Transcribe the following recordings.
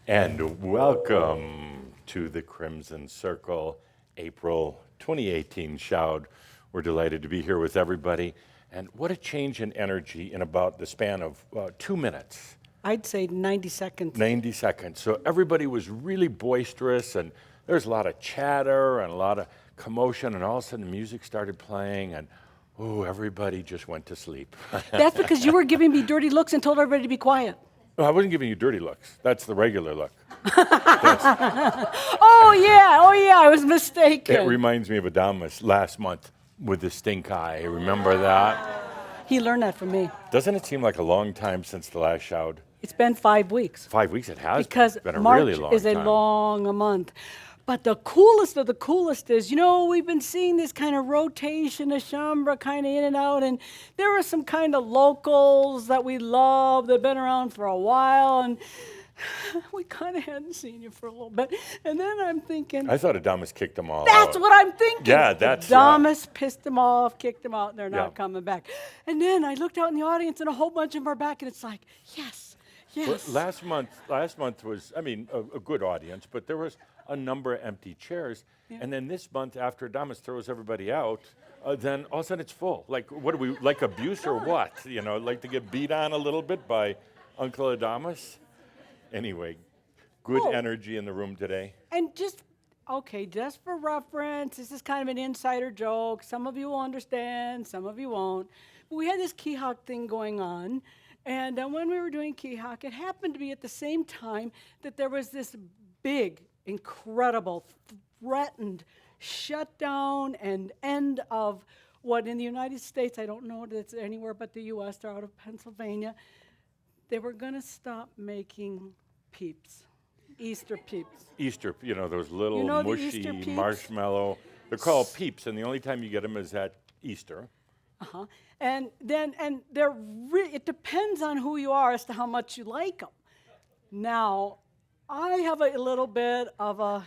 And welcome to the Crimson Circle April 2018 shout. We're delighted to be here with everybody. And what a change in energy in about the span of 2 minutes. I'd say 90 seconds. 90 seconds. So everybody was really boisterous, and there's a lot of chatter and a lot of commotion, and all of a sudden the music started playing, and everybody just went to sleep. That's because you were giving me dirty looks and told everybody to be quiet. No, I wasn't giving you dirty looks. That's the regular look. Oh yeah, I was mistaken. It reminds me of Adamus last month with the stink eye. Remember that? He learned that from me. Doesn't it seem like a long time since the last shout? It's been 5 weeks. 5 weeks it has Because been a March really long is a time. long month. But the coolest of the coolest is, we've been seeing this kind of rotation of Shambra kind of in and out, and there were some kind of locals that we love that have been around for a while, and we kind of hadn't seen you for a little bit. And then I'm thinking, I thought Adamus kicked them all that's out. what I'm thinking. Yeah, that's Adamus pissed them off, kicked them out, and they're not Yeah. coming back. And then I looked out in the audience, and a whole bunch of them are back, and it's like, yes. Well, last month was, a good audience, but there was a number of empty chairs. Yeah. And then this month, after Adamus throws everybody out, then all of a sudden it's full. Like, what are we, like abuse or what? Like to get beat on a little bit by Uncle Adamus? Anyway, good energy in the room today. And just for reference, this is kind of an insider joke. Some of you will understand, some of you won't. But we had this key hawk thing going on. And when we were doing key hawk, it happened to be at the same time that there was this big, incredible, threatened shutdown and end of what in the United States, I don't know if it's anywhere but the U.S., they're out of Pennsylvania, they were going to stop making peeps, Easter peeps. Easter, those little the mushy Easter peeps? marshmallow. They're called peeps, and the only time you get them is at Easter. Uh-huh. And it depends on who you are as to how much you like them. Now, I have a little bit of a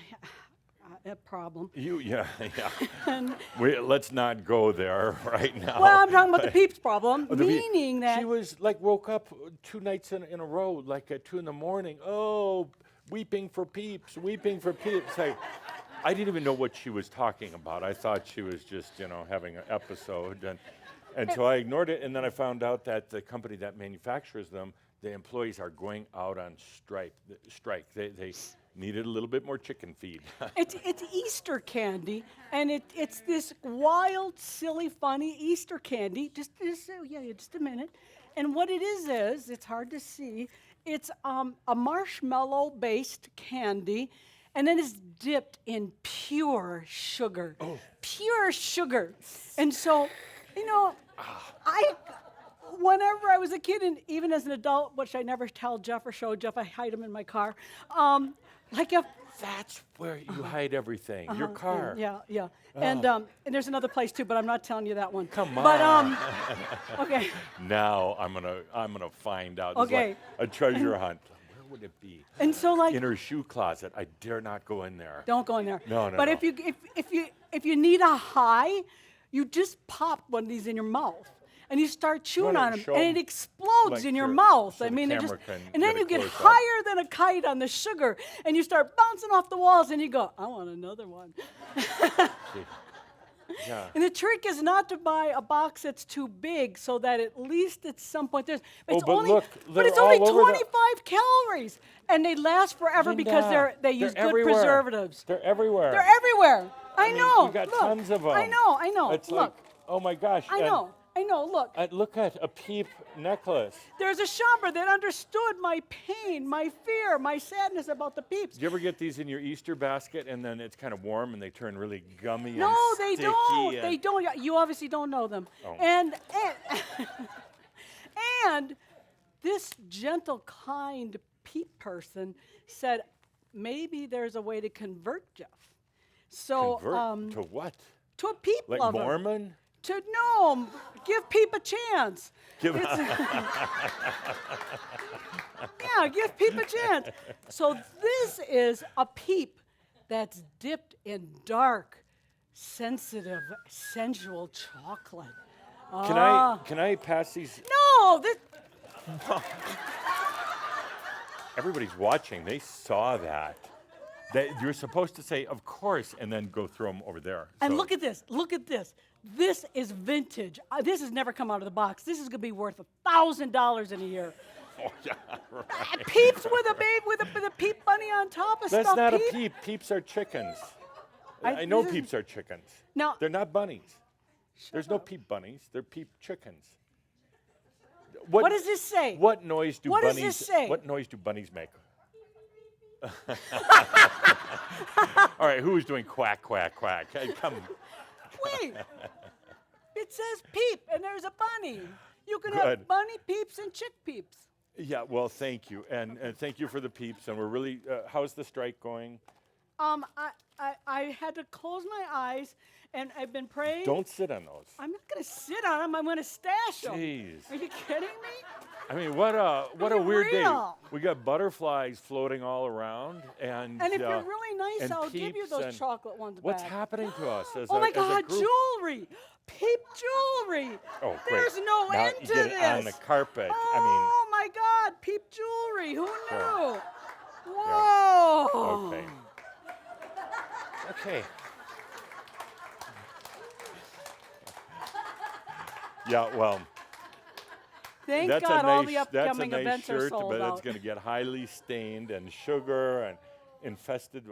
problem. Let's not go there right now. Well, I'm talking about the peeps problem, meaning that she was woke up 2 nights in a row, like at 2 a.m. Oh, weeping for peeps. I didn't even know what she was talking about. I thought she was just, having an episode, and so I ignored it. And then I found out that the company that manufactures them, the employees are going out on strike. They needed a little bit more chicken feed. it's Easter candy, and it's this wild, silly, funny Easter candy. Just a minute. And what it is it's hard to see. It's a marshmallow-based candy. And then it's dipped in pure sugar. Oh. Pure sugar. And so, whenever I was a kid, and even as an adult, which I never tell Jeff or show Jeff, I hide them in my car. That's where you hide everything, your car. Yeah. Oh. And there's another place too, but I'm not telling you that one. Come on. But okay. Now I'm gonna find out. It's Okay. like a treasure hunt. Where would it be? And so in her shoe closet. I dare not go in there. Don't go in there. No. But if you need a high, you just pop one of these in your mouth. And you start chewing on them, and it explodes in your mouth. So and then you get close-up. higher than a kite on the sugar, and you start bouncing off the walls, and you go, I want another one. Yeah. And the trick is not to buy a box that's too big, so that at least at some point there's. It's they're only all over 25 calories, and they last forever because they use good preservatives. They're everywhere. They're everywhere. I know. You got Look, tons of them. I know. It's Look. like, oh my gosh. I know. Look. Look at a peep necklace. There's a Shambra that understood my pain, my fear, my sadness about the peeps. Do you ever get these in your Easter basket and then it's kind of warm and they turn really gummy and No, they sticky? don't. They don't. You obviously don't know them. Oh. And this gentle, kind peep person said, maybe there's a way to convert Jeff. So Convert to what? to a peep Like lover. Mormon? No, give peep a chance. Give Give peep a chance. So this is a peep that's dipped in dark, sensitive, sensual chocolate. Can I pass these? No, everybody's watching. They saw that. You're supposed to say, of course, and then go throw them over there. And So- look at this. Look at this. This is vintage. This has never come out of the box. This is going to be worth $1,000 in a year. Oh, yeah, right. Peeps with a baby with a peep bunny on top. A That's stuffed not peep. a peep. Peeps are chickens. I- I know this is- peeps are chickens. No. They're not bunnies. There's no peep bunnies. They're peep chickens. What does this say? What noise do What does bunnies? this say? What noise do bunnies make? All right, who is doing quack quack quack? Hey, come. Wait. It says peep, and there's a bunny. You can Good. have bunny peeps and chick peeps. Yeah, well, thank you, and thank you for the peeps. And we're really. How's the strike going? I had to close my eyes, and I've been praying. Don't sit on those. I'm not going to sit on them. I'm going to stash them. Jeez. Are you kidding me? I mean, what a They're weird day. real. We got butterflies floating all around, and And if you're really nice, and I'll give you peeps those and chocolate ones What's back. happening to us? As Oh a, my as a God, group? jewelry! Peep jewelry! Oh, great. There's no now end you to get this. it on the carpet. Oh my God, peep jewelry! Who knew? Yeah. Whoa! Okay. Okay. Yeah, well, Thank that's God a all nice, the upcoming that's a nice events are shirt, sold but out. it's going to get highly stained and sugar and infested.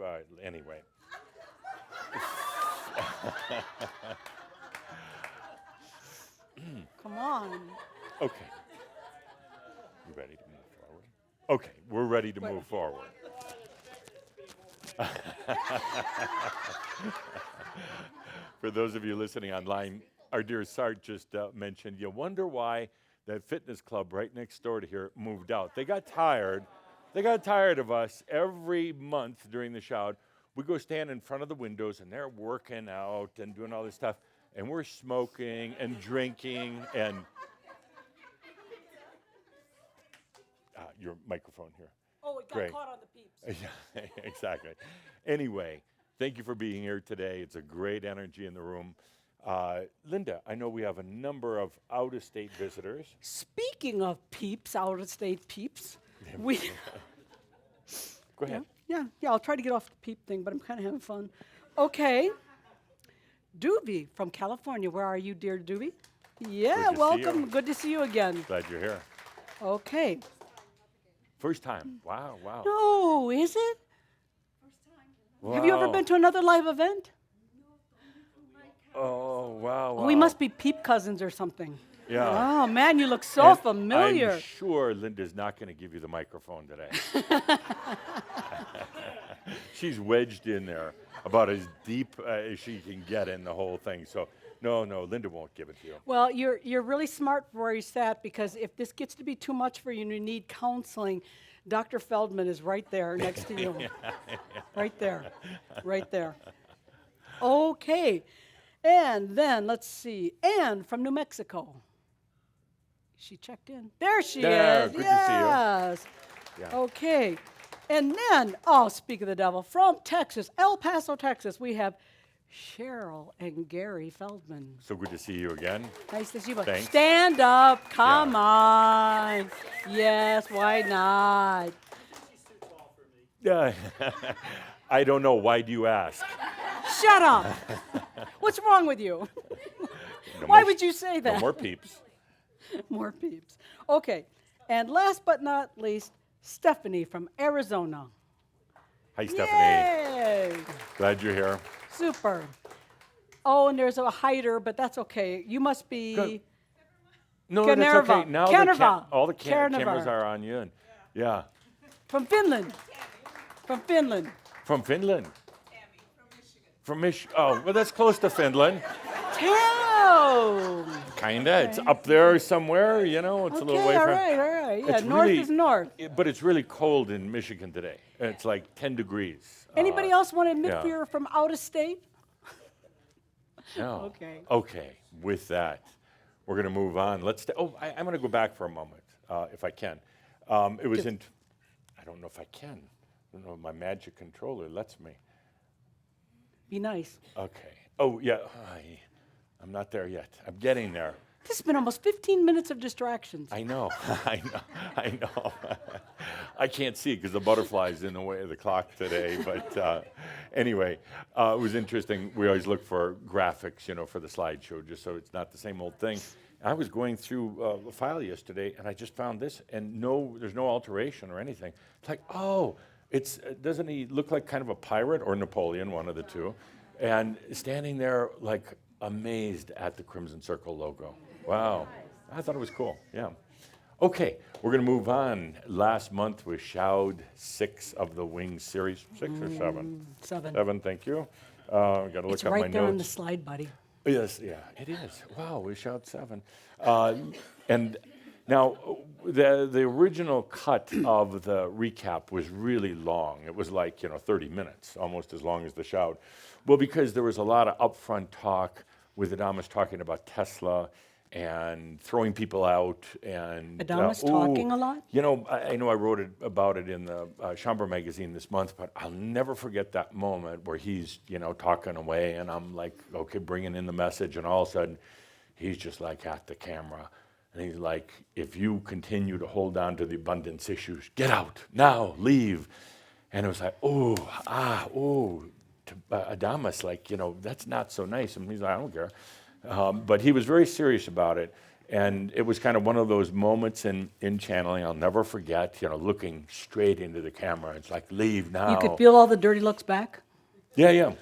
Anyway. Come on. Okay. You ready to move forward? Okay, we're ready to move forward. For those of you listening online, our dear Sart just mentioned, you wonder why that fitness club right next door to here moved out. They got tired. They got tired of us every month during the shout. We go stand in front of the windows, and they're working out and doing all this stuff, and we're smoking and drinking and your microphone here. Oh, it got Great. caught on the peeps. Yeah, exactly. Anyway, thank you for being here today. It's a great energy in the room. Linda, I know we have a number of out-of-state visitors. Speaking of peeps, out-of-state peeps, we. Go ahead. Yeah, I'll try to get off the peep thing, but I'm kind of having fun. Okay. Doobie from California. Where are you, dear Doobie? Yeah, Good to see welcome. you. Good to see you again. Glad you're here. Okay. First time. Wow, wow. No, is it? Have you ever Wow. been to another live event? Oh, wow, wow. We must be peep cousins or something. Yeah. Oh, man, you look so And familiar. I'm sure Linda's not going to give you the microphone today. She's wedged in there about as deep as she can get in the whole thing. So, no, Linda won't give it to you. Well, you're really smart where you sat, because if this gets to be too much for you and you need counseling, Dr. Feldman is right there next to you. Right there. Right there. Okay. And then, let's see, Anne from New Mexico. She checked in. There she There, is. good to see you. Yes. Yeah. Okay. And then, oh, speak of the devil, from Texas, El Paso, Texas, we have Cheryl and Gary Feldman. So good to see you again. Nice to see you. Thanks. Stand up. Come on. Yes, why not? I don't know. Why do you ask? Shut up. What's wrong with you? No Why more- would you say that? No more peeps. More peeps. Okay. And last but not least, Stephanie from Arizona. Hi, Stephanie. Yay. Glad you're here. Super. Oh, and there's a hider, but that's okay. You must be. Good. No, Kanerva. that's okay. Now Kanerva. all the Kanerva. cameras are on you. And, yeah. From Finland. From Finland. From Finland. From Michigan. Oh, well, that's close to Finland. Tell. Kinda. It's up there somewhere. You know, it's a little Okay, way all from. right, all right. Yeah, It's north really- is north. But it's really cold in Michigan today. It's like 10 degrees. Anybody else want to admit yeah. you're from out of state? No. Okay. Okay. With that, we're going to move on. I'm going to go back for a moment, if I can. It was in. I don't know if I can. I don't know if my magic controller lets me. Be nice. Okay. Oh yeah. I'm not there yet. I'm getting there. This has been almost 15 minutes of distractions. I know, I know. I can't see because the butterfly's in the way of the clock today. But anyway, it was interesting. We always look for graphics, for the slideshow, just so it's not the same old thing. I was going through a file yesterday, and I just found this, and there's no alteration or anything. It's like, doesn't he look like kind of a pirate or Napoleon, one of the two, and standing there like amazed at the Crimson Circle logo. Wow, I thought it was cool, yeah. Okay, we're gonna move on. Last month was Shoud 6 of the Wings series. 6 or 7? 7. 7, thank you. Gotta look It's up my right there on the notes. slide, buddy. Yes, yeah, it is. Wow, we Shoud 7. And now, the original cut of the recap was really long. It was like, 30 minutes, almost as long as the Shoud. Well, because there was a lot of upfront talk with Adamus talking about Tesla and throwing people out, and Adamus talking a lot? I know I wrote about it in the Chamber magazine this month, but I'll never forget that moment where he's talking away, and I'm like, okay, bringing in the message, and all of a sudden he's just like at the camera, and he's like, if you continue to hold on to the abundance issues, get out now, leave. And it was like, to Adamus, like, that's not so nice. And he's like, I don't care. But he was very serious about it. And it was kind of one of those moments in channeling I'll never forget, looking straight into the camera. It's like, leave now. You could feel all the dirty looks back? Yeah.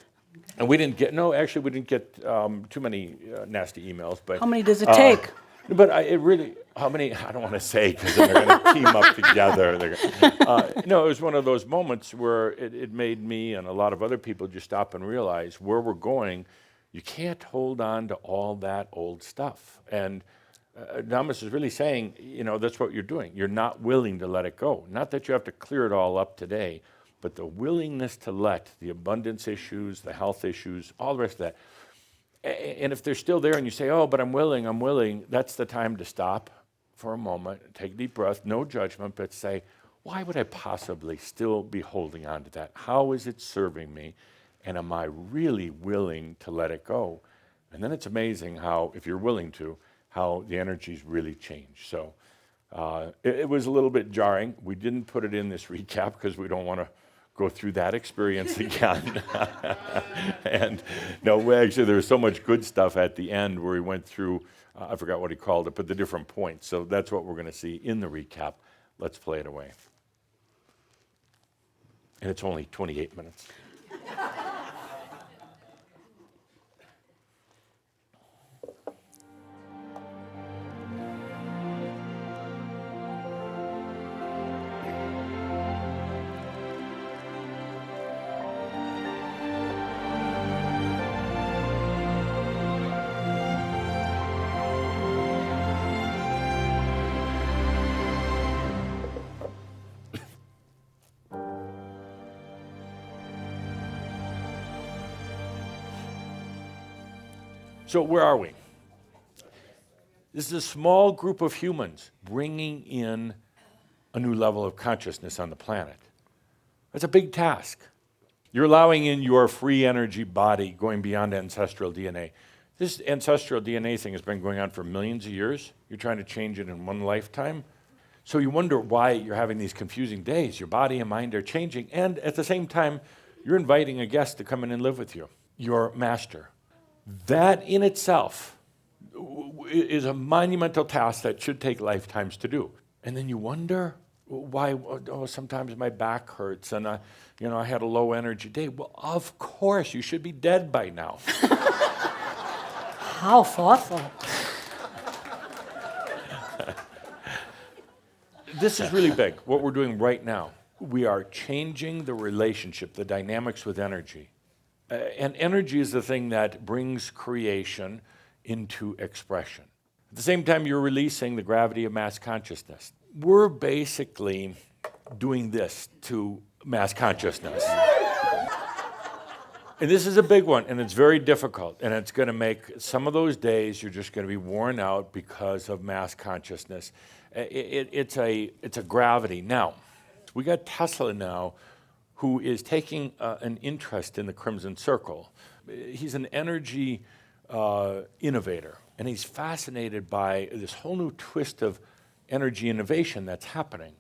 And we didn't get too many nasty emails. But how many does it take? But how many, I don't want to say because then they're going to team up together. It was one of those moments where it made me and a lot of other people just stop and realize where we're going. You can't hold on to all that old stuff. And Adamus is really saying, that's what you're doing. You're not willing to let it go. Not that you have to clear it all up today, but the willingness to let the abundance issues, the health issues, all the rest of that. And if they're still there and you say, but I'm willing, that's the time to stop for a moment, take a deep breath, no judgment, but say, why would I possibly still be holding on to that? How is it serving me? And am I really willing to let it go? And then it's amazing how, if you're willing to, how the energies really change. So it was a little bit jarring. We didn't put it in this recap because we don't want to go through that experience again. And no, actually there was so much good stuff at the end where he went through, I forgot what he called it, but the different points. So that's what we're going to see in the recap. Let's play it away. And it's only 28 minutes. So where are we? This is a small group of humans bringing in a new level of consciousness on the planet. That's a big task. You're allowing in your free energy body going beyond ancestral DNA. This ancestral DNA thing has been going on for millions of years. You're trying to change it in one lifetime. So you wonder why you're having these confusing days. Your body and mind are changing, and at the same time, you're inviting a guest to come in and live with you, your master. That in itself is a monumental task that should take lifetimes to do. And then you wonder why, sometimes my back hurts and I had a low energy day. Well, of course, you should be dead by now. How thoughtful. This is really big, what we're doing right now. We are changing the relationship, the dynamics with energy. And energy is the thing that brings creation into expression. At the same time, you're releasing the gravity of mass consciousness. We're basically doing this to mass consciousness. And this is a big one, and it's very difficult, and it's going to make some of those days you're just going to be worn out because of mass consciousness. It's a gravity. Now, we got Tesla now, who is taking an interest in the Crimson Circle. He's an energy innovator, and he's fascinated by this whole new twist of energy innovation that's happening.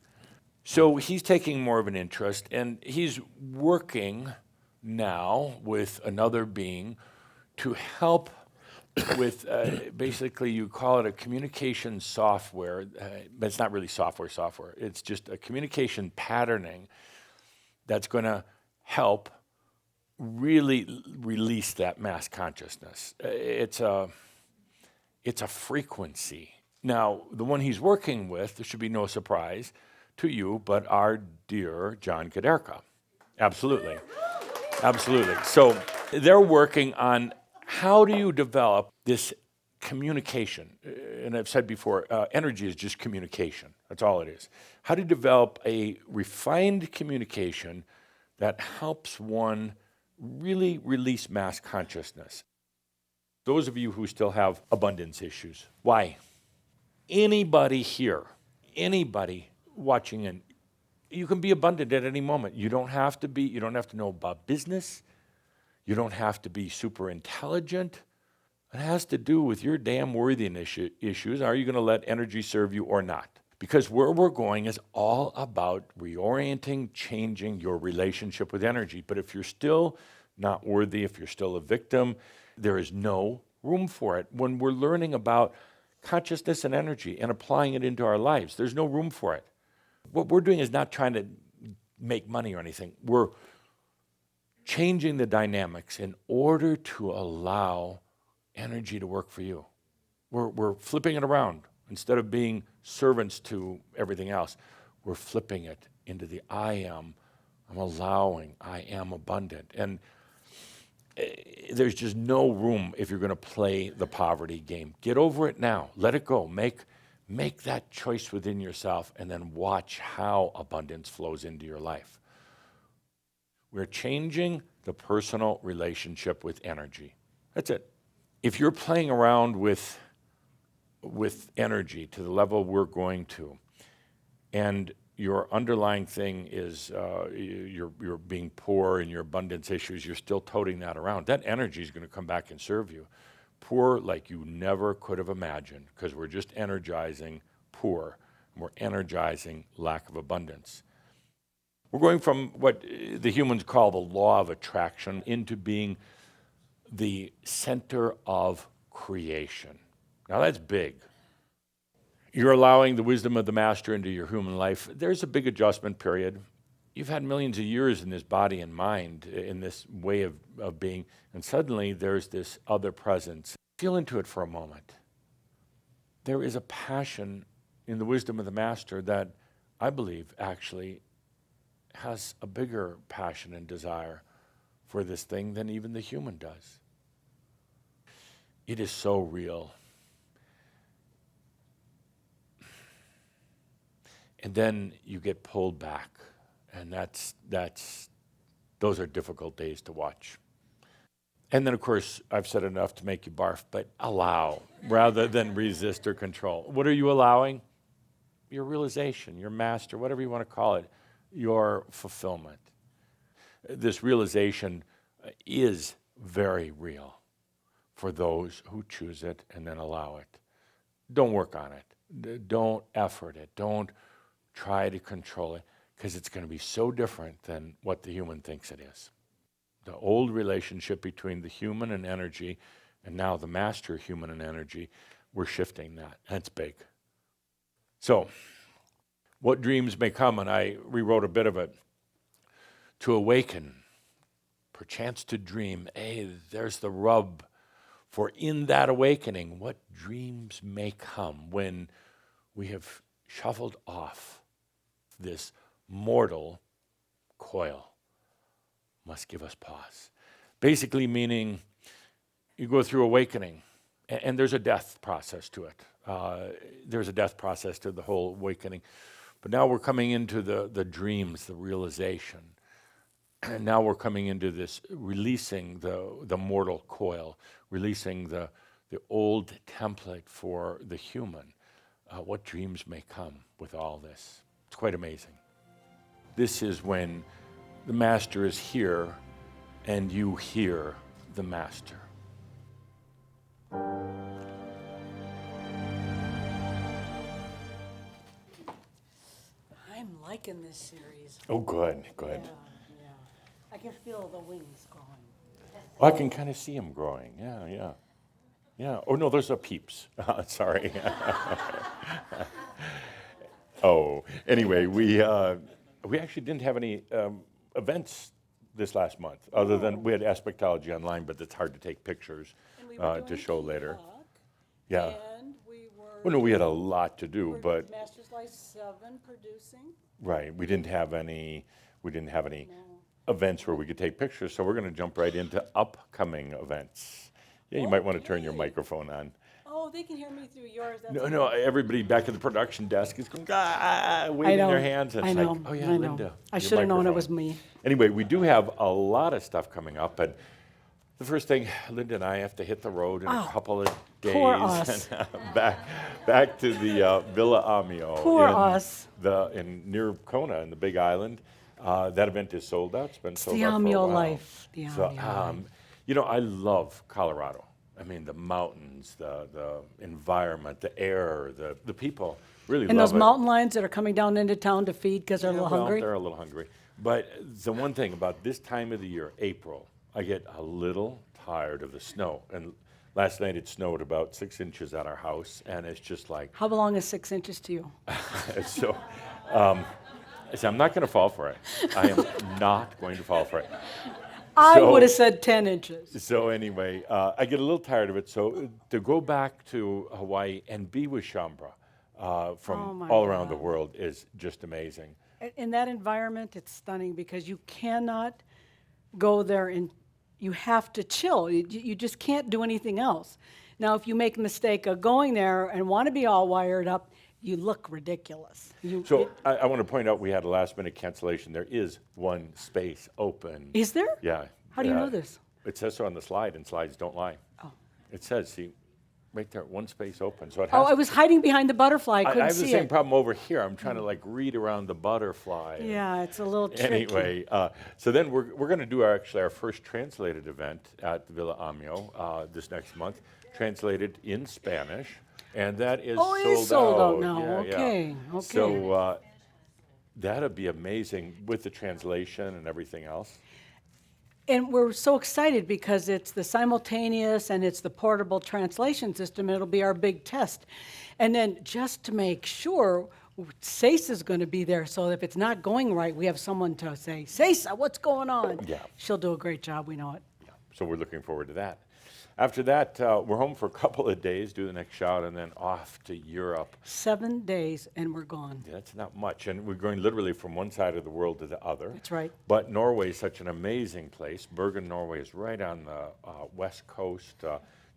So he's taking more of an interest, and he's working now with another being to help with basically, you call it a communication software, but it's not really software. It's just a communication patterning that's going to help really release that mass consciousness. It's a frequency. Now, the one he's working with, there should be no surprise to you, but our dear John Kaderka. Absolutely. Absolutely. So they're working on how do you develop this communication? And I've said before, energy is just communication. That's all it is. How do you develop a refined communication that helps one really release mass consciousness? Those of you who still have abundance issues, why? Anybody here, anybody watching in, you can be abundant at any moment. You don't have to know about business. You don't have to be super intelligent. It has to do with your damn worthiness issues. Are you going to let energy serve you or not? Because where we're going is all about reorienting, changing your relationship with energy. But if you're still not worthy, if you're still a victim, there is no room for it. When we're learning about consciousness and energy and applying it into our lives, there's no room for it. What we're doing is not trying to make money or anything. We're changing the dynamics in order to allow energy to work for you. We're flipping it around. Instead of being servants to everything else, we're flipping it into the I am. I'm allowing. I am abundant. And there's just no room if you're going to play the poverty game. Get over it now. Let it go. Make that choice within yourself, and then watch how abundance flows into your life. We're changing the personal relationship with energy. That's it. If you're playing around with energy to the level we're going to, and your underlying thing is you're being poor and your abundance issues, you're still toting that around, that energy is going to come back and serve you. Poor like you never could have imagined, because we're just energizing poor, and we're energizing lack of abundance. We're going from what the humans call the law of attraction into being the center of creation. Now that's big. You're allowing the wisdom of the master into your human life. There's a big adjustment period. You've had millions of years in this body and mind, in this way of being, and suddenly there's this other presence. Feel into it for a moment. There is a passion in the wisdom of the master that I believe actually has a bigger passion and desire for this thing than even the human does. It is so real. And then you get pulled back, and those are difficult days to watch. And then, of course, I've said enough to make you barf, but allow rather than resist or control. What are you allowing? Your realization, your master, whatever you want to call it, your fulfillment. This realization is very real for those who choose it and then allow it. Don't work on it. Don't effort it. Don't try to control it, because it's going to be so different than what the human thinks it is. The old relationship between the human and energy, and now the master human and energy, we're shifting that, and it's big. So, what dreams may come, and I rewrote a bit of it. To awaken, perchance to dream. Hey, there's the rub. For in that awakening, what dreams may come when we have shuffled off this mortal coil. Must give us pause. Basically meaning you go through awakening, and there's a death process to it. There's a death process to the whole awakening. But now we're coming into the dreams, the realization. And now we're coming into this releasing the mortal coil, releasing the old template for the human. What dreams may come with all this. It's quite amazing. This is when the master is here and you hear the master. liking this series. Oh, good, good. Yeah. I can feel the wings growing. Oh, I can kind of see them growing. Yeah, yeah. Yeah. Oh, no, those are peeps. Sorry. Oh, anyway, we actually didn't have any events this last month, other than we had aspectology online, but it's hard to take pictures And we were to doing show later. Peacock, Yeah. And we were. Well, no, we had a lot to do, We're but Master's Life 7 producing. right, we didn't have any events where we could take pictures, so we're going to jump right into upcoming events. Yeah, you might want to turn your Okay. microphone on. Oh, they can hear me through yours. That's No, okay. no, everybody back at the production desk is going, waving their hands. And I it's know. like, oh yeah, I know. Linda. I your should have known it microphone. was me. Anyway, we do have a lot of stuff coming up, and the first thing, Linda and I have to hit the road in a couple of days. poor us. And, back to the Villa Amio Poor in us. near Kona in the Big Island. That event is sold out. It's been sold the out for a Amio while. life. The So, Amio life. you know, I love Colorado. I mean, the mountains, the environment, the air, the people. Really And love those it. mountain lions that are coming down into town to feed because they're a little Well, hungry. they're a little hungry. But the one thing about this time of the year, April, I get a little tired of the snow. And last night it snowed about 6 inches at our house, and it's just like, How long is 6 inches to you? so. I said, I'm not going to fall for it. I am not going to fall for it. I So- would have said 10 inches. So anyway, I get a little tired of it. So to go back to Hawaii and be with Shambra from my all around the God. world is just amazing. In that environment, it's stunning because you cannot go there and you have to chill. You just can't do anything else. Now, if you make a mistake of going there and want to be all wired up, you look ridiculous. So I want to point out we had a last minute cancellation. There is one space open. Is there? Yeah. How do you know this? It says so on the slide, and slides don't lie. Oh. It says, see, right there, one space open. So it Oh, has I was hiding behind the butterfly. I I couldn't have the see same it. problem over here. I'm trying to like read around the butterfly. Yeah, it's a little tricky. Anyway, so then we're going to do our first translated event at the Villa Amio this next month, translated in Spanish, and that is Oh, it is sold out now. Yeah, Okay, yeah. okay. So that'll be amazing with the translation and everything else. And we're so excited because it's the simultaneous and it's the portable translation system. It'll be our big test. And then just to make sure, Sasa is going to be there. So if it's not going right, we have someone to say, Sasa, what's going on? Yeah. She'll do a great job. We know it. Yeah. So we're looking forward to that. After that, we're home for a couple of days, do the next shot, and then off to Europe. 7 days and we're gone. That's not much, and we're going literally from one side of the world to the other. That's right. But Norway is such an amazing place. Bergen, Norway is right on the west coast,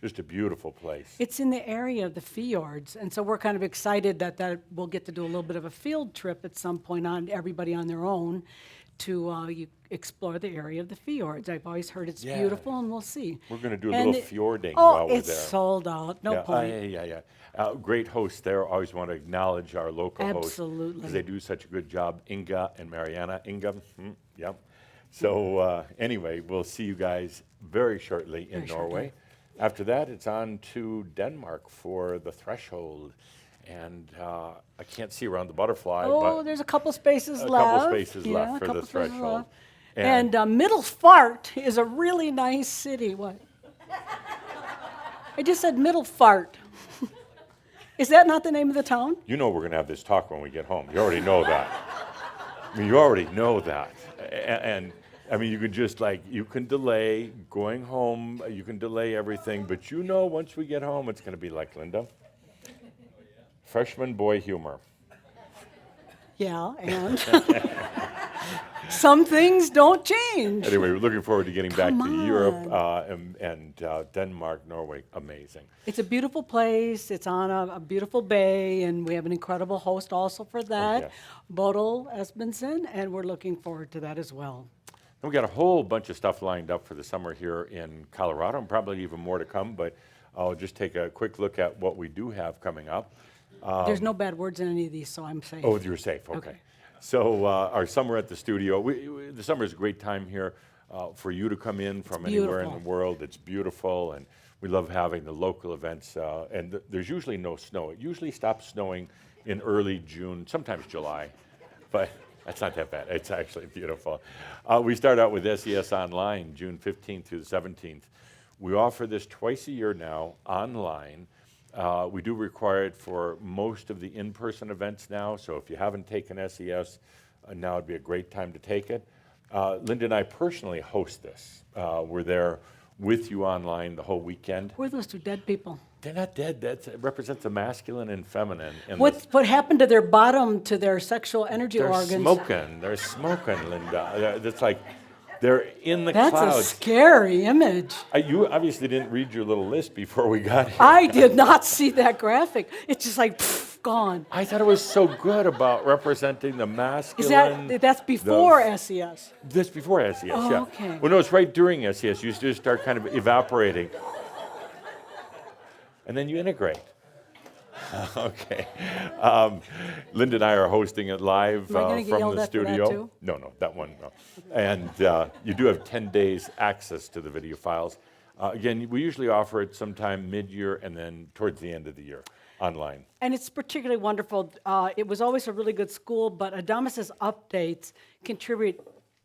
just a beautiful place. It's in the area of the fjords, and so we're kind of excited that we'll get to do a little bit of a field trip at some point on everybody on their own to explore the area of the fjords. I've always heard it's Yeah. beautiful, and we'll see. We're going to do a And little it- fjording Oh, while we're it's there. sold out. No yeah, point. yeah. Great hosts there. Always want to acknowledge our local hosts. Absolutely. Because they do such a good job. Inga and Mariana. Inga, yep. So anyway, we'll see you guys very shortly in Very shortly. Norway. After that, it's on to Denmark for the threshold. And I can't see around the butterfly, Oh, but there's a couple spaces a left. couple spaces Yeah, left a for the couple spaces threshold. left. And Middle Fart is a really nice city. What? I just said Middle Fart. Is that not the name of the town? You know we're going to have this talk when we get home. You already know that. I mean, you already know that. And I mean, you can just you can delay going home, you can delay everything, but you know once we get home, it's going to be like Linda. Freshman boy humor. Yeah, and some things don't change. Anyway, we're looking forward to getting back Come to Europe on. and Denmark, Norway. Amazing. It's a beautiful place. It's on a beautiful bay, and we have an incredible host also for that, yes. Bodil Esbensen, and we're looking forward to that as well. And we got a whole bunch of stuff lined up for the summer here in Colorado, and probably even more to come, but I'll just take a quick look at what we do have coming up. There's no bad words in any of these, so I'm safe. Oh, you're safe, okay. So our summer at the studio, the summer is a great time here for you to come in from anywhere in the beautiful. world. It's beautiful, and we love having the local events, and there's usually no snow. It usually stops snowing in early June, sometimes July, but That's not that bad. It's actually beautiful. We start out with SES Online, June 15th through the 17th. We offer this twice a year now, online. We do require it for most of the in-person events now, so if you haven't taken SES, now would be a great time to take it. Linda and I personally host this. We're there with you online the whole weekend. Who are those two dead people? They're not dead. That represents the masculine and feminine. And What happened to their bottom, to their sexual energy they're organs? smoking. They're smoking, Linda. It's like they're in the That's clouds. a scary image. You obviously didn't read your little list before we got here. I did not see that graphic. It's just like, pff, gone. I thought it was so good about representing the Is masculine. that's before SES? This before SES, Oh, yeah. okay. Well, no, it's right during SES. You just start kind of evaporating. And then you integrate. Okay. Linda and I are hosting it live Am I gonna get from yelled the at for that studio. too? No, that one, no. And you do have 10 days access to the video files. Again, we usually offer it sometime mid-year and then towards the end of the year online. And it's particularly wonderful. It was always a really good school, but Adamus's updates contribute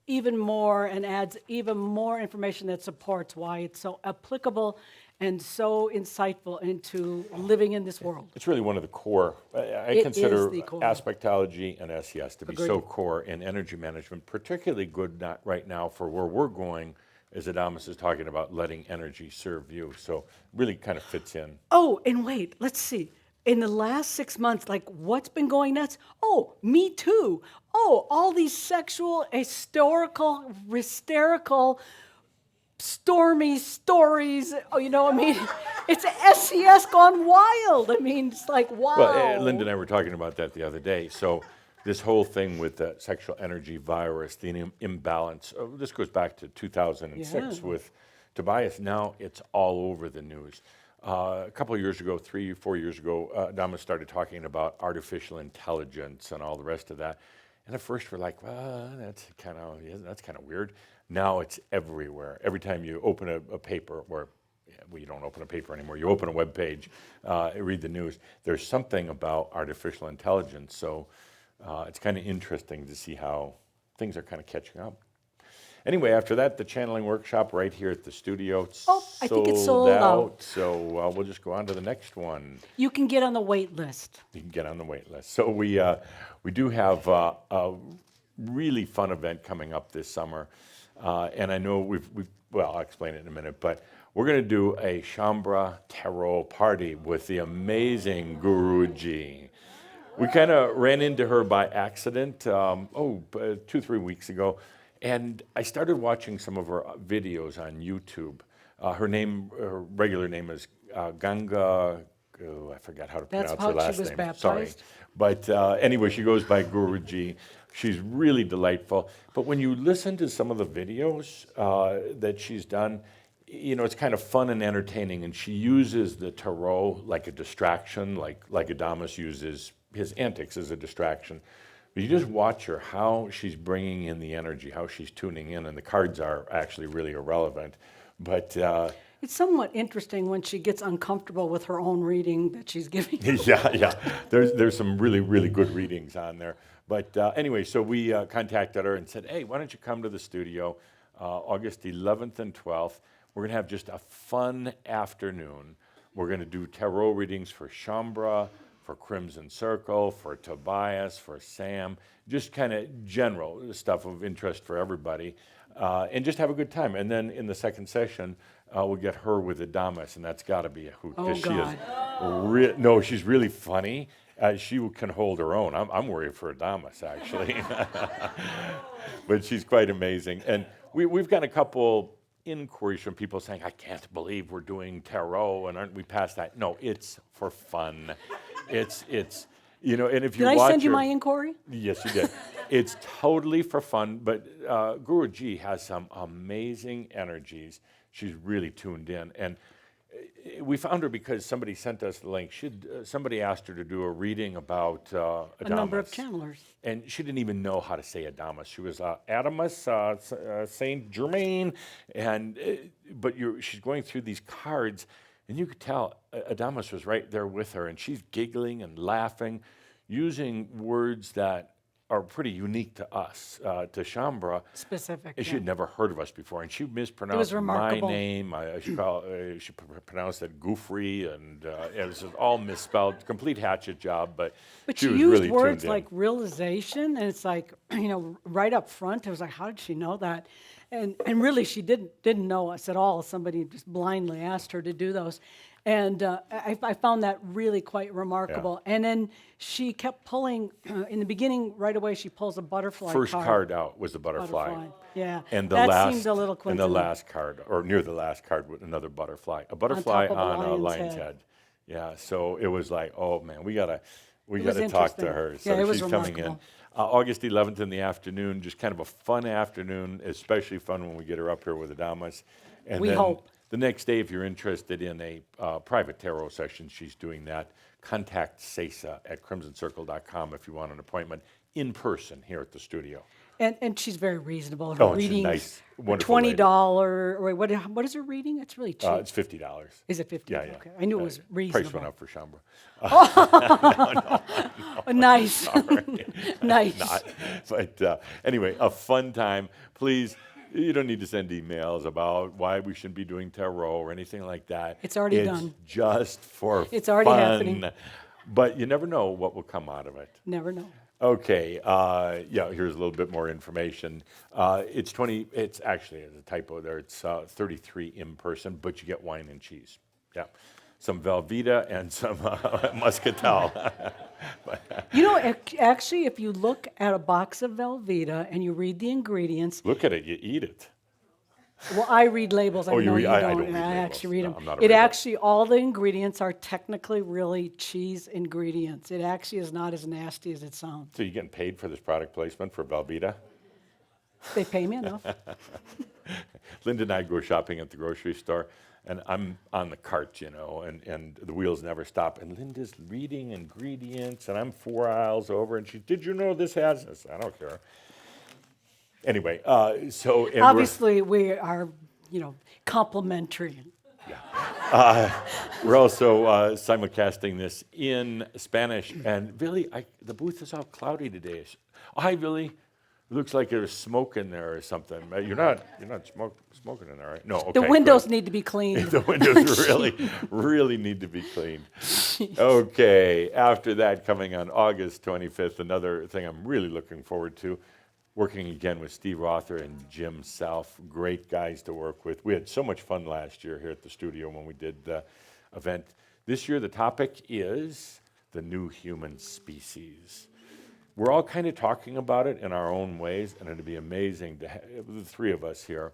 even more and adds even more information that supports why it's so applicable and so insightful into living in this world. It's really one of the core. I It consider is the core. aspectology and SES to be so Agreed. core in energy management, particularly good right now for where we're going, as Adamus is talking about letting energy serve you. So really kind of fits in. Oh, and wait, let's see. In the last 6 months, like what's been going nuts? Oh, Me Too. Oh, all these sexual, hysterical, stormy stories. Oh, you know, I mean, it's SES gone wild. I mean, it's like, wow. Well, Linda and I were talking about that the other day. So this whole thing with the sexual energy virus, the imbalance, this goes back to 2006 Yeah. with Tobias. Now it's all over the news. A couple of years ago, 3 or 4 years ago, Adamus started talking about artificial intelligence and all the rest of that. And at first we're like, well, that's kind of weird. Now it's everywhere. Every time you open a paper, or well, you don't open a paper anymore, you open a web page, read the news, there's something about artificial intelligence. So it's kind of interesting to see how things are kind of catching up. Anyway, after that, the channeling workshop right here at the studio. Oh, I think it's sold out. So we'll just go on to the next one. You can get on the wait list. You can get on the wait list. So we do have a really fun event coming up this summer. And I know well, I'll explain it in a minute, but we're going to do a Shambra Tarot party with the amazing Guruji. We kind of ran into her by accident, 2-3 weeks ago. And I started watching some of her videos on YouTube. Her regular name is Ganga. I forgot how to That's pronounce how her she last was name. baptized? Sorry, but anyway, she goes by Guruji. She's really delightful. But when you listen to some of the videos that she's done, you know, it's kind of fun and entertaining. And she uses the tarot like a distraction, like Adamus uses his antics as a distraction. But you just watch her, how she's bringing in the energy, how she's tuning in, and the cards are actually really irrelevant. But It's somewhat interesting when she gets uncomfortable with her own reading that she's giving. yeah, there's some really, really good readings on there. But anyway, so we contacted her and said, hey, why don't you come to the studio August 11th and 12th. We're going to have just a fun afternoon. We're going to do tarot readings for Shambra, for Crimson Circle, for Tobias, for Sam, just kind of general stuff of interest for everybody, and just have a good time. And then in the second session, we'll get her with Adamus, and that's got to be a hoot. Oh, God. No, she's really funny. She can hold her own. I'm worried for Adamus, actually. But she's quite amazing. And we've got a couple inquiries from people saying, I can't believe we're doing tarot, and aren't we past that? No, it's for fun. It's you know, and if you Did I watch send you her- my inquiry? Yes, you did. It's totally for fun, but Guruji has some amazing energies. She's really tuned in, and we found her because somebody sent us the link. Somebody asked her to do a reading about Adamus. A number of channelers. And she didn't even know how to say Adamus. She was Adamus, Saint Germain, and she's going through these cards, and you could tell Adamus was right there with her, and she's giggling and laughing, using words that are pretty unique to us, to Shambra. Specific. And she yeah. had never heard of us before, and she mispronounced my remarkable. name. She pronounced it Goofrey, and it was just all misspelled. Complete hatchet job, but But she she was used really words tuned in. like realization, and it's like, right up front, I was like, how did she know that? And really, she didn't know us at all. Somebody just blindly asked her to do those. And I found that really quite remarkable. And then she kept pulling, in the beginning, right away, she pulls a butterfly First card out was the butterfly. Yeah, And the that last, seemed a little and the coincidental. last card, or near the last card, with another butterfly. A butterfly top of a on a lion's lion's head. head. Yeah, so it was like, oh man, we gotta was talk to interesting. her. Yeah, So it was she's coming in. remarkable. August 11th in the afternoon, just kind of a fun afternoon, especially fun when we get her up here with Adamus. And We then hope. the next day, if you're interested in a private tarot session, she's doing that. Contact Cesa at crimsoncircle.com if you want an appointment in person here at the studio. And she's very reasonable. Her Oh, and she's readings nice, are wonderful lady. $20. Wait, what is her reading? It's really cheap. It's $50. Is it 50? Yeah, yeah. Okay, I knew it was Price reasonable. went up for Shambra. Nice, nice. Not. But anyway, a fun time. Please, you don't need to send emails about why we shouldn't be doing tarot or anything like that. It's already done. Just for It's already fun. happening. But you never know what will come out of it. Never know. Okay, here's a little bit more information. It's actually, there's a typo there, it's 33 in person, but you get wine and cheese. Yeah, some Velveeta and some Muscatel. Actually, if you look at a box of Velveeta and you read the ingredients, Look at it, you eat it. well, I read labels. I Oh, you know read- you I don't. don't read I labels. actually read No, them. I'm not a It reader. actually, all the ingredients are technically really cheese ingredients. It actually is not as nasty as it sounds. So you getting paid for this product placement for Velveeta? They pay me enough. Linda and I go shopping at the grocery store, and I'm on the cart, and the wheels never stop. And Linda's reading ingredients, and I'm 4 aisles over, and did you know this has this? I don't care. Anyway, so and Obviously, we are, complimentary. we're also simulcasting this in Spanish. And Billy, the booth is all cloudy today. Hi, Billy. It looks like there's smoke in there or something. You're not smoking in there, right? No. Okay, The windows good. need to be cleaned. The windows really need to be cleaned. Okay, after that, coming on August 25th, another thing I'm really looking forward to, working again with Steve Rother and Jim Self. Great guys to work with. We had so much fun last year here at the studio when we did the event. This year, the topic is the new human species. We're all kind of talking about it in our own ways, and it'd be amazing to have the three of us here.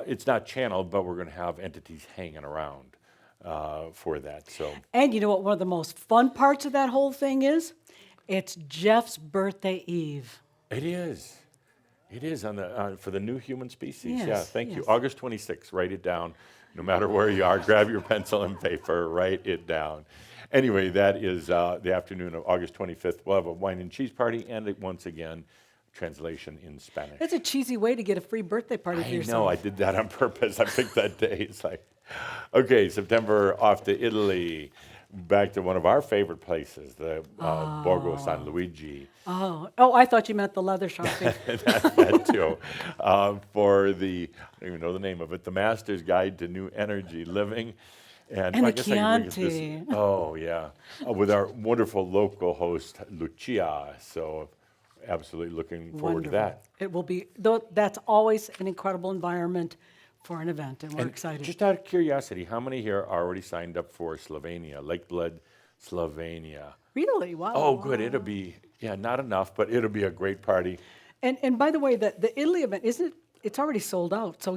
It's not channeled, but we're going to have entities hanging around for that. So And you know what one of the most fun parts of that whole thing is? It's Jeff's birthday eve. it is. It is for the new human species. Yes, Yeah, thank you. yes. August 26th, write it down. No matter where you are, grab your pencil and paper, write it down. Anyway, that is the afternoon of August 25th. We'll have a wine and cheese party, and once again, translation in Spanish. That's a cheesy way to get a free birthday party for I yourself. know, I did that on purpose. I picked that day. It's like, okay, September off to Italy, back to one of our favorite places, the Borgo San Luigi. Oh, I thought you meant the leather shopping. That too, for the, I don't even know the name of it, the Master's Guide to New Energy Living. And I the guess I can look at this- Chianti. Oh, yeah, with our wonderful local host, Lucia. So absolutely looking forward to that. It will be, though, that's always an incredible environment for an event, and we're And excited. just out of curiosity, how many here are already signed up for Slovenia, Lake Blood, Slovenia? Really? Wow. Oh, good. It'll be, not enough, but it'll be a great party. And by the way, the Italy event, it's already sold out. So,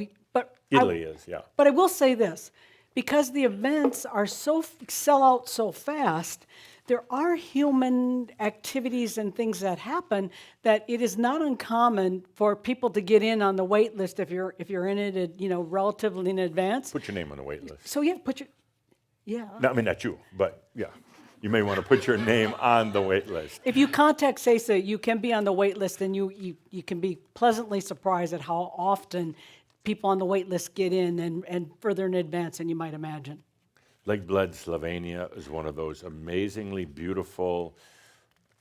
Italy is, yeah. But I will say this, because the events are sell out so fast, there are human activities and things that happen that it is not uncommon for people to get in on the wait list if you're in it, relatively in advance. Put your name on the wait list. So yeah. No, I mean, not you, but yeah. You may want to put your name on the wait list. If you contact CESA, you can be on the wait list, and you can be pleasantly surprised at how often people on the wait list get in and further in advance than you might imagine. Lake Blood, Slovenia is one of those amazingly beautiful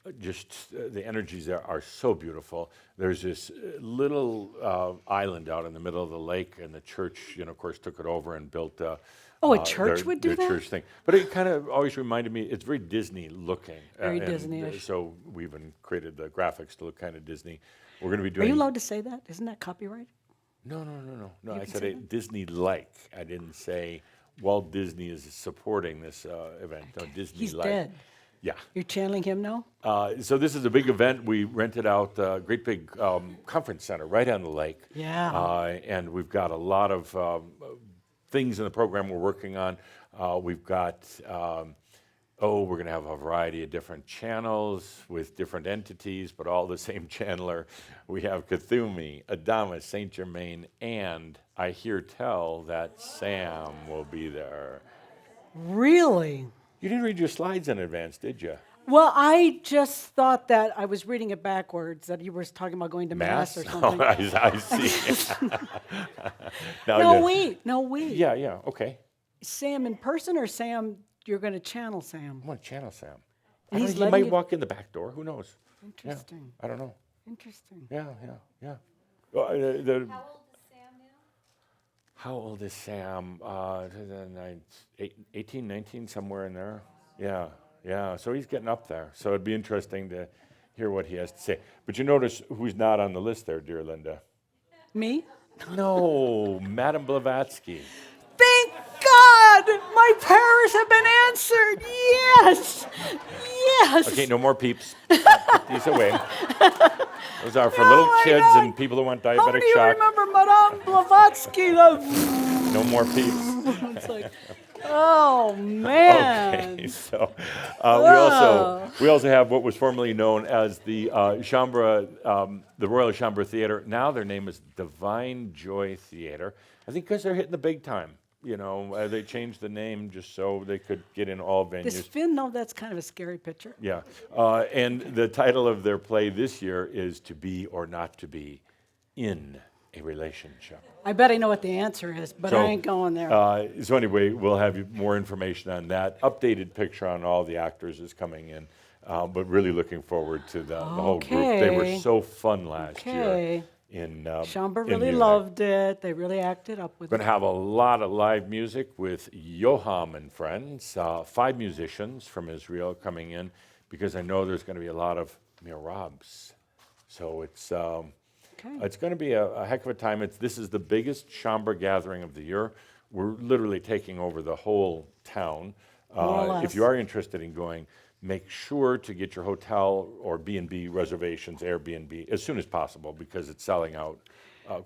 the energies there are so beautiful. There's this little island out in the middle of the lake, and the church, of course, took it over and built. Oh, a church would do their that? church thing. But it kind of always reminded me. It's very Disney looking. Very and, Disney-ish. So we even created the graphics to look kind of Disney. We're going to be Are doing. you allowed to say that? Isn't that copyright? No. I can said say it Disney-like. I didn't say Walt Disney is supporting this event. No, Disney-like. He's dead. Yeah. You're channeling him now? So this is a big event. We rented out a great big conference center right on the lake. Yeah. And we've got a lot of things in the program we're working on. We've got, we're going to have a variety of different channels with different entities, but all the same channeler. We have Cthulhu, Adamus, Saint Germain, and I hear tell that Sam will be there. Really? You didn't read your slides in advance, did you? Well, I just thought that I was reading it backwards, that you were talking about going to Mass or something. Oh, I see. No, wait. Yeah, okay. Sam in person or Sam, you're going to channel Sam? I'm going to channel Sam. And he's He letting might you- walk in the back door. Who knows? Interesting. I don't know. Interesting. Yeah. How old is Sam now? How old is Sam? 18, 19, somewhere in there. Yeah. So he's getting up there. So it'd be interesting to hear what he has to say. But you notice who's not on the list there, dear Linda? Me? No, Madame Blavatsky. Thank God! My prayers have been answered. Yes! Okay, no more peeps. Put these away. Those are for little my kids God. and people who want How diabetic do you shock. remember Madame Blavatsky? No more peeps. It's like, oh, man. Okay, so we also have what was formerly known as the Chambre, the Royal Chambre Theatre. Now their name is Divine Joy Theatre. I think because they're hitting the big time. They changed the name just so they could get in all venues. Does Finn know that's kind of a scary picture? Yeah, and the title of their play this year is To Be or Not to Be in a Relationship. I bet I know what the answer is, but I ain't going there. So anyway, we'll have you more information on that. Updated picture on all the actors is coming in, but really looking forward to the whole group. They were Okay. so fun last year. Okay. in Chamba really Munich. loved it. They really acted up with Going it. to have a lot of live music with Yoham and friends. 5 musicians from Israel coming in, because I know there's going to be a lot of mirabs. So it's going to be a heck of a time. This is the biggest Chamba gathering of the year. We're literally taking over the whole town. More or If less. you are interested in going, make sure to get your hotel or B&B reservations, Airbnb, as soon as possible, because it's selling out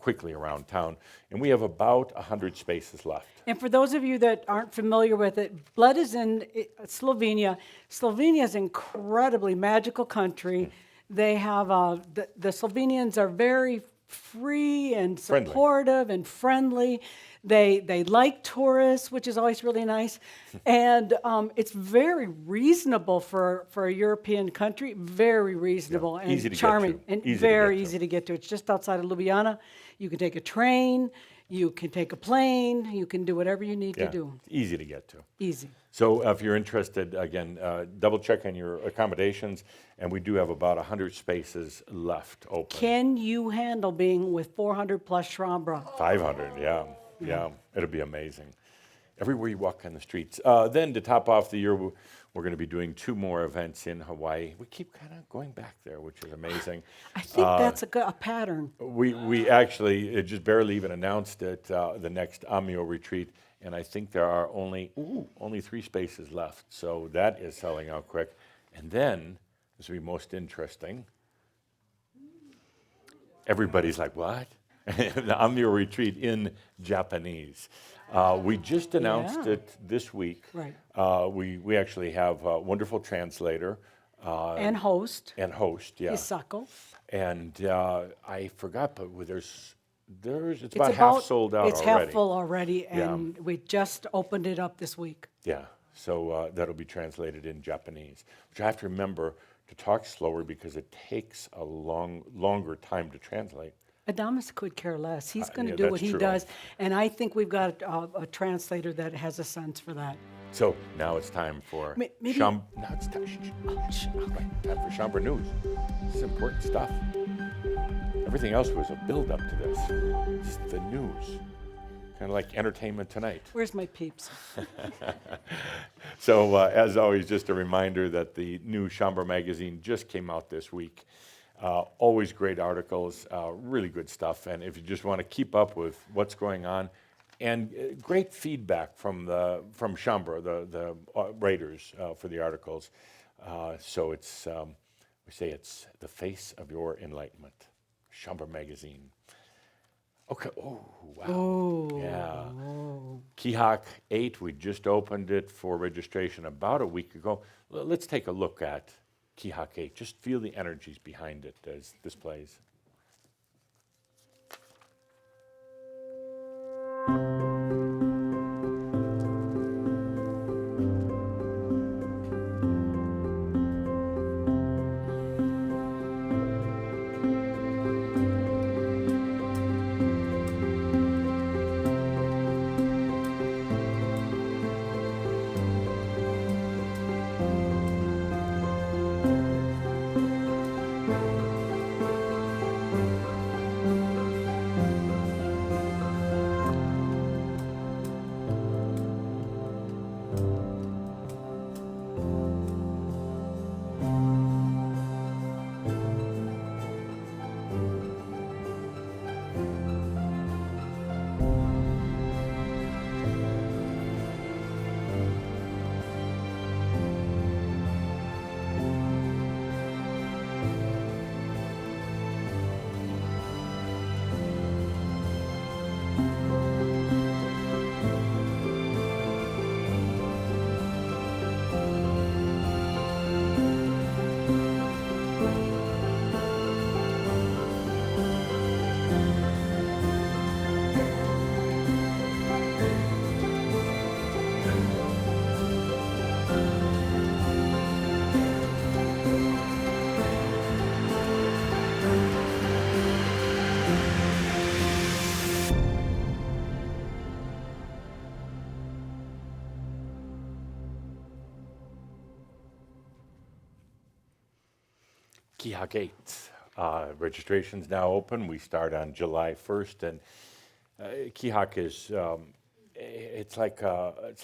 quickly around town. And we have about 100 spaces left. And for those of you that aren't familiar with it, Blood is in Slovenia. Slovenia is an incredibly magical country. They have, the Slovenians are very free and Friendly. supportive and friendly. They like tourists, which is always really nice. And it's very reasonable for a European country, very reasonable and Easy to get charming to. and Easy to very get to. easy to get to. It's just outside of Ljubljana. You can take a train, you can take a plane, you can do whatever you need to do. It's easy to get to. Easy. So if you're interested, again, double check on your accommodations, and we do have about 100 spaces left open. Can you handle being with 400 plus Schwambra? 500, yeah. It'll be amazing. Everywhere you walk on the streets. Then to top off the year, we're going to be doing 2 more events in Hawaii. We keep kind of going back there, which is amazing. I think that's a pattern. We actually just barely even announced it, the next Amio retreat, and I think there are only 3 spaces left. So that is selling out quick. And then, this will be most interesting, everybody's like, what? The Amio retreat in Japanese. We just announced Yeah. it this week. Right. We actually have a wonderful translator. And host, And host, yeah. Isako. And I forgot, but it's about half sold out it's already. half full already, and we just opened it up this week. Yeah, so that'll be translated in Japanese, which I have to remember to talk slower because it takes a longer time to translate. Adamus could care less. He's going to yeah, do that's what he true. does, and I think we've got a translator that has a sense for that. So now it's time for maybe- Now it's time, time for Chambre News. This is important stuff. Everything else was a build-up to this. It's the news, kind of like Entertainment Tonight. Where's my peeps? So as always, just a reminder that the new Chambre magazine just came out this week. Always great articles, really good stuff. And if you just want to keep up with what's going on, and great feedback from Chambre, the raters for the articles. So it's we say it's the face of your enlightenment, Chambre magazine. Okay. Oh wow. Oh. Yeah. Keehawk 8. We just opened it for registration about a week ago. Let's take a look at Keehawk 8. Just feel the energies behind it as this plays. Keehawk 8. Registration's now open. We start on July 1st, and Keehawk is it's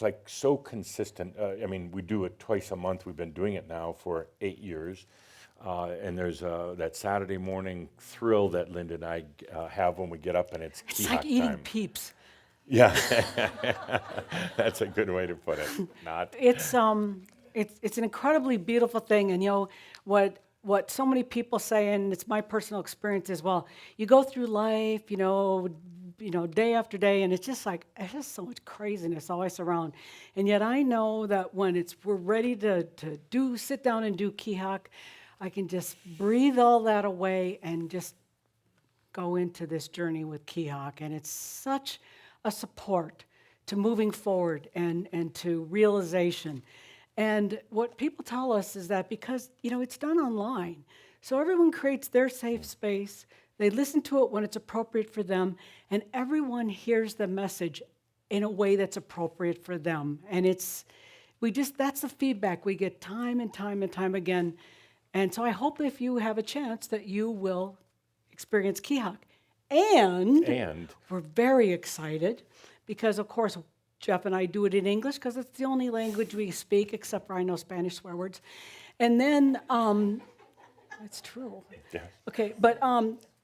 like so consistent. I mean, we do it twice a month. We've been doing it now for 8 years, and there's that Saturday morning thrill that Linda and I have when we get up, and it's It's Keehawk like eating time. peeps. Yeah, that's a good way to put it. Not. It's an incredibly beautiful thing, and what so many people say, and it's my personal experience as well. You go through life, day after day, and it's just so much craziness always around. And yet I know that when we're ready to sit down and do Keehawk, I can just breathe all that away and just go into this journey with Keehawk, and it's such a support to moving forward and to realization. And what people tell us is that because, it's done online, so everyone creates their safe space, they listen to it when it's appropriate for them, and everyone hears the message in a way that's appropriate for them. And that's the feedback we get time and time and time again. And so I hope if you have a chance that you will experience Keehawk. And we're very excited because, of course, Jeff and I do it in English because it's the only language we speak, except for I know Spanish swear words. And then, that's true. Yeah. Okay, but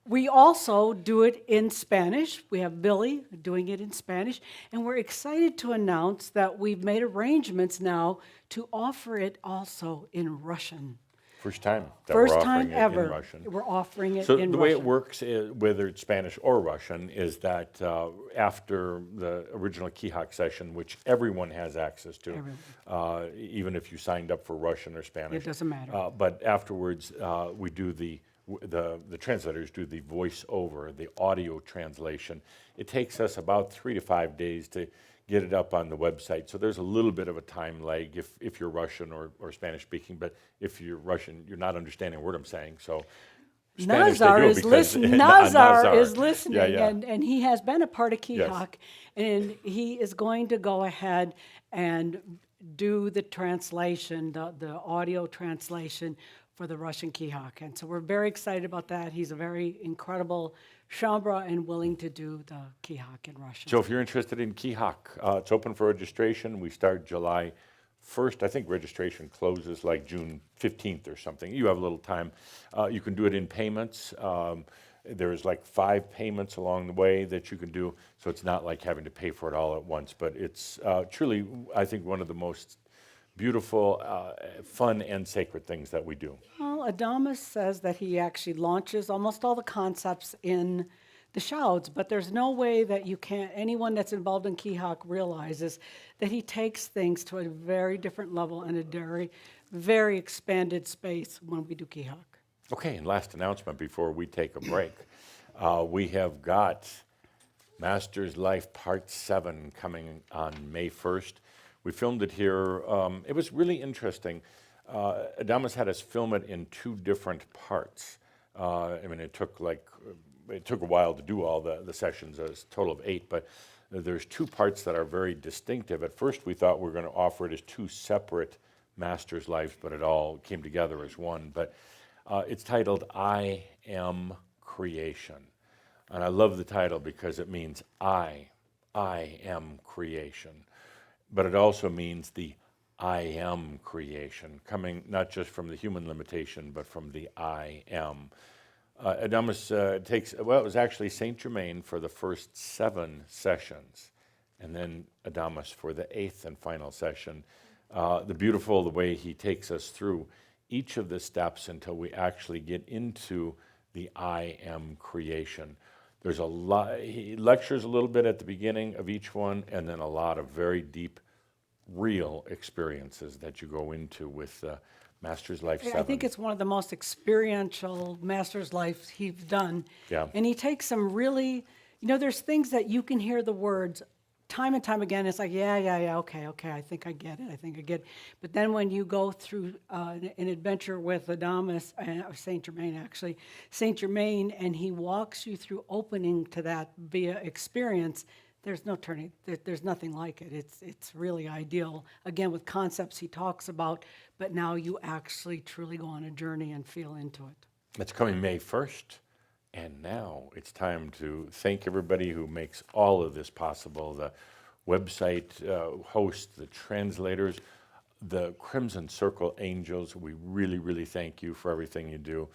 we also do it in Spanish. We have Billy doing it in Spanish. And we're excited to announce that we've made arrangements now to offer it also in Russian. First time that First we're time offering ever it in Russian. we're offering it So in the Russian. way it works, is, whether it's Spanish or Russian, is that after the original Keehawk session, which everyone has access to, even if you signed up for Russian or Spanish. It doesn't matter. But afterwards, we do the translators do the voice-over, the audio translation. It takes us about 3 to 5 days to get it up on the website. So there's a little bit of a time lag if you're Russian or Spanish speaking, but if you're Russian, you're not understanding a word I'm saying. So Spanish, they Nazar do it is because- listening. Nazar. Nazar is listening, Yeah, yeah. And he has been a part of Yes. Keehawk, and he is going to go ahead and do the translation, the audio translation for the Russian Kihak. And so we're very excited about that. He's a very incredible Shambra and willing to do the Kihak in Russian. So if you're interested in Kihak, it's open for registration. We start July 1st. I think registration closes like June 15th or something. You have a little time. You can do it in payments. There's like 5 payments along the way that you can do, so it's not like having to pay for it all at once. But it's truly, I think, one of the most beautiful, fun, and sacred things that we do. Well, Adamus says that he actually launches almost all the concepts in the shouts, but there's no way that you can't, anyone that's involved in Kihak realizes that he takes things to a very different level and a very, very expanded space when we do Kihak. Okay, and last announcement before we take a break. We have got Master's Life Part 7 coming on May 1st. We filmed it here. It was really interesting. Adamus had us film it in 2 different parts. I mean, it took a while to do all the sessions. It's a total of 8, but there's 2 parts that are very distinctive. At first, we thought we were going to offer it as 2 separate Master's Lives, but it all came together as one. But it's titled I Am Creation. And I love the title because it means I am creation. But it also means the I am creation, coming not just from the human limitation, but from the I am. Adamus takes, well, it was actually Saint Germain for the first 7 sessions, and then Adamus for the 8th and final session. The way he takes us through each of the steps until we actually get into the I am creation. There's a lot, he lectures a little bit at the beginning of each one, and then a lot of very deep, real experiences that you go into with Master's Life 7. I think it's one of the most experiential Master's Life he's done. Yeah. And he takes some really, there's things that you can hear the words time and time again. It's like, yeah, okay, I think I get it. But then when you go through an adventure with Adamus, or Saint Germain, and he walks you through opening to that via experience, there's no turning, there's nothing like it. It's really ideal. Again, with concepts he talks about, but now you actually truly go on a journey and feel into it. It's coming May 1st. And now it's time to thank everybody who makes all of this possible. The website hosts, the translators, the Crimson Circle Angels. We really, really thank you for everything you do.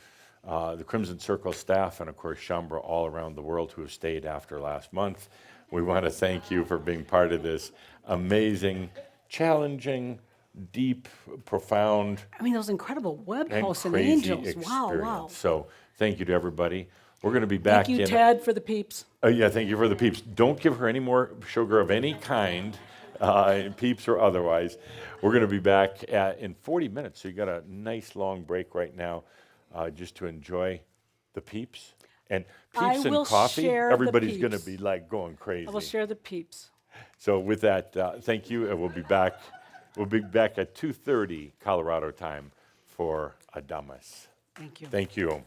The Crimson Circle staff and, of course, Shambra all around the world who have stayed after last month. We want to thank you for being part of this amazing, challenging, deep, profound, I mean, those incredible web and hosts and crazy angels. experience. Wow. So thank you to everybody. We're going to be back Thank you, in. Ted, for the peeps. Yeah, thank you for the peeps. Don't give her any more sugar of any kind, peeps or otherwise. We're going to be back in 40 minutes. So you got a nice long break right now just to enjoy the peeps. And I peeps and will coffee, share the everybody's going to peeps. be like going crazy. I will share the peeps. So with that, thank you, and we'll be back. We'll be back at 2:30 Colorado time for Adamus. Thank you. Thank you.